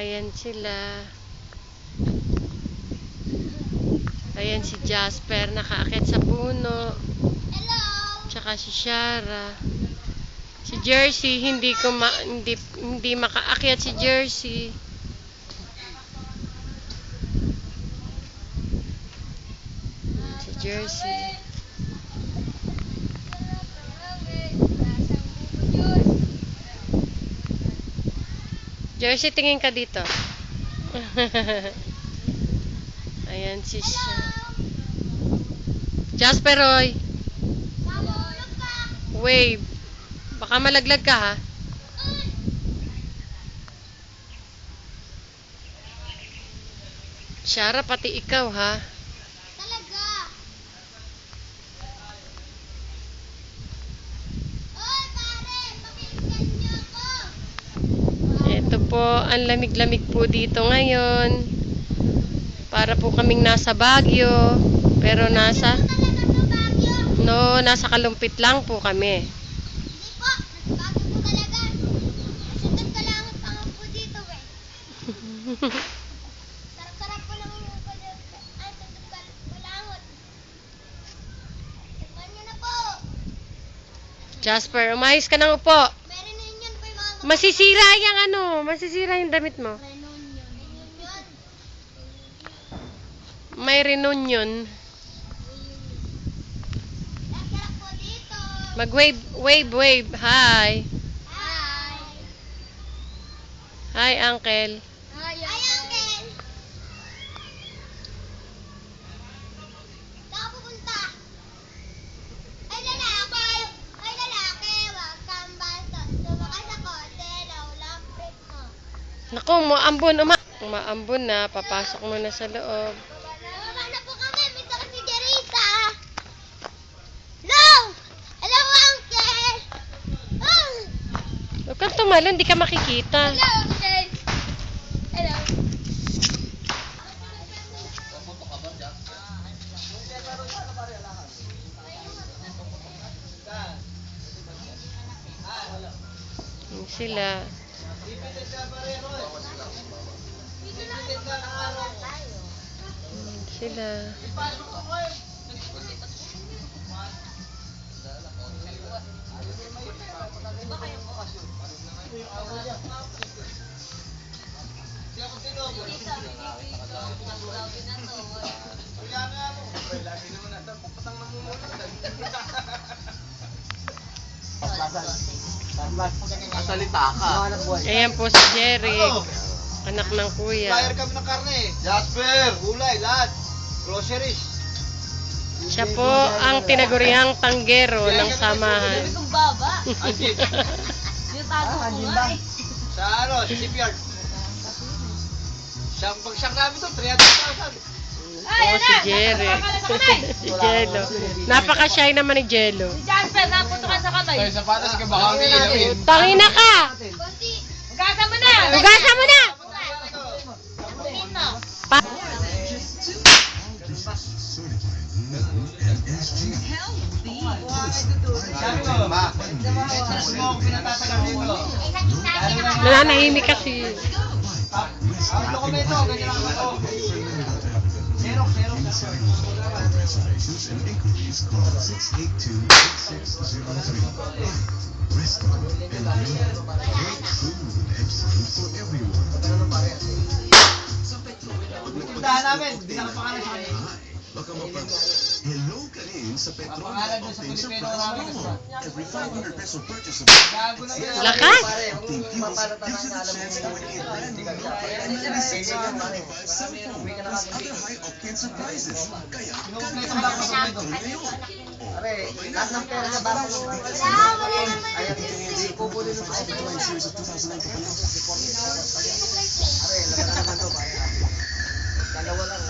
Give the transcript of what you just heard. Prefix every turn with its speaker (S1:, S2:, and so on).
S1: Ayan sila. Ayan si Jasper, nakaakyat sa puno.
S2: Hello!
S1: Tsaka si Shara. Si Jersey, hindi makaakyat si Jersey. Si Jersey. Jersey, tingin ka dito. Ayan si Jasper, Roy. Wave. Baka malaglag ka, ha? Shara, pati ikaw, ha?
S2: Talaga! Oy, pare! Pabilisan niyo ako!
S1: Ito po, ang lamig-lamig po dito ngayon. Para po kaming nasa Baguio. Pero nasa...
S2: Talaga sa Baguio!
S1: No, nasa Kalumpit lang po kami.
S2: Hindi po! Nasa Baguio po talaga! Nasundan ka lang ang pangaw po dito, eh. Sarap-sarap po lang yung ay, sundan ka malangot. Tignan niyo na po!
S1: Jasper, umayos ka ng upo.
S2: Meron na yun po yung mga
S1: Masisira yung damit mo.
S2: Reunion.
S1: May reunion.
S2: Sarap po dito!
S1: Wave. Hi.
S2: Hi!
S1: Hi, Uncle.
S2: Hi, Uncle! Saan ka pupunta? Ay, lalaki! Huwag kang basta. Sumakay sa kote, walang break mo.
S1: Naku, umaambon na. Papasok mo na sa loob.
S2: Baba na po kami, may sakit si Jerisa. Hello! Hello, Uncle! Ah!
S1: Huwag kang tumalon, di ka makikita.
S2: Hello, Uncle! Hello!
S1: Yan sila. Yan sila.
S3: Salita ka.
S1: Ayan po si Jerry. Anak ng kuya.
S3: Flyer kami ng karne. Jasper, gulay, lahat. Groceries.
S1: Siya po ang tinaguriang tanggero ng samahan.
S4: Kung baba.
S3: Anjit.
S4: Yung tago ko nga eh.
S3: Sa ano, sa shipyard. Pag-siyang namin to, 300,000.
S1: Oo, si Jerry. Si Jello. Napaka-shy naman ni Jello.
S4: Si Jasper, naputukan sa kamay.
S3: sapatos ka baka may ilawin.
S1: Tangina ka!
S2: Konti.
S4: Hugasan mo na!
S1: Hugasan mo na!
S4: Hugasan mo!
S1: Nananahimik kasi.
S3: Ang dokumento, ganyan lang ako. Xerox.
S5: Reservations and inquiries call 682-6603. Restaurant and Grill. Great food, excellent for everyone.
S3: Puntahan namin, hindi na pangalan sa kanila.
S5: Baka hello ka rin sa Petron.
S3: Pangalan doon sa
S5: Obtain
S3: Pilipino
S5: surprise
S3: namin.
S5: promo. Every 500 peso purchase of
S3: Gago na yun.
S1: Lakas!
S5: Obtain fuels gives you the chance to win a brand new Nokia 9695 cell phone plus other high-octane surprises. Kaya,
S3: Kinukumpleto ko lang ako sa dokumento.
S5: ngayon.
S3: Pare, lahat ng pera sa baro. Ayaw, hindi ko po din sa
S5: Series of 2009 pa lang.
S3: Pare, lahat naman to. Dalawa lang.